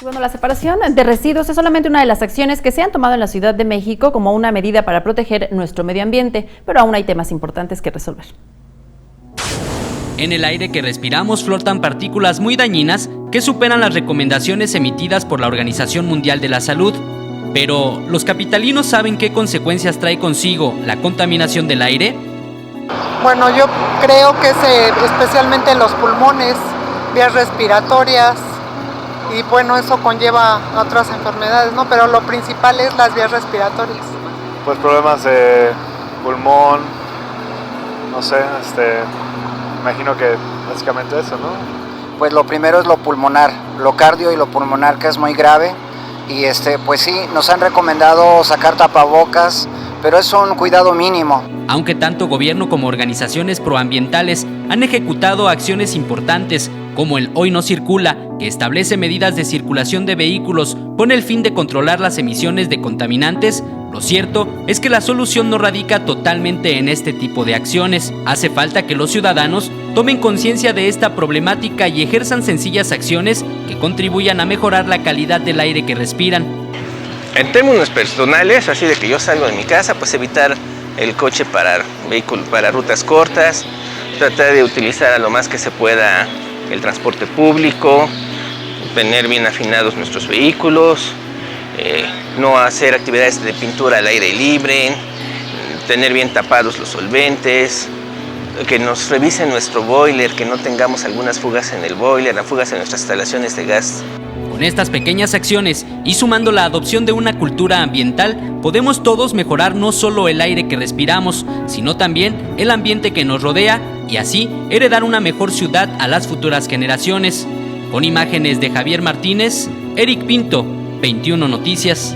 Y bueno, la separación de residuos es solamente una de las acciones que se han tomado en la Ciudad de México como una medida para proteger nuestro medio ambiente, pero aún hay temas importantes que resolver. En el aire que respiramos flotan partículas muy dañinas que superan las recomendaciones emitidas por la Organización Mundial de la Salud. Pero, ¿los capitalinos saben qué consecuencias trae consigo la contaminación del aire? Bueno, yo creo que especialmente en los pulmones, vías respiratorias, y bueno, eso conlleva a otras enfermedades, ¿no? Pero lo principal es las vías respiratorias. Pues problemas de pulmón, no sé, imagino que básicamente eso, ¿no? Pues lo primero es lo pulmonar, lo cardio y lo pulmonar, que es muy grave. Y pues sí, nos han recomendado sacar tapabocas, pero es un cuidado mínimo. Aunque tanto gobierno como organizaciones proambientales han ejecutado acciones importantes, como el Hoy No Circula, que establece medidas de circulación de vehículos con el fin de controlar las emisiones de contaminantes, lo cierto es que la solución no radica totalmente en este tipo de acciones. Hace falta que los ciudadanos tomen conciencia de esta problemática y ejerzan sencillas acciones que contribuyan a mejorar la calidad del aire que respiran. En términos personales, así de que yo salgo de mi casa, pues evitar el coche para rutas cortas, tratar de utilizar a lo más que se pueda el transporte público, tener bien afinados nuestros vehículos, no hacer actividades de pintura al aire libre, tener bien tapados los solventes, que nos revisen nuestro boiler, que no tengamos algunas fugas en el boiler, fugas en nuestras instalaciones de gas. Con estas pequeñas acciones y sumando la adopción de una cultura ambiental, podemos todos mejorar no solo el aire que respiramos, sino también el ambiente que nos rodea y así heredar una mejor ciudad a las futuras generaciones. Con imágenes de Javier Martínez, Eric Pinto, 21 Noticias.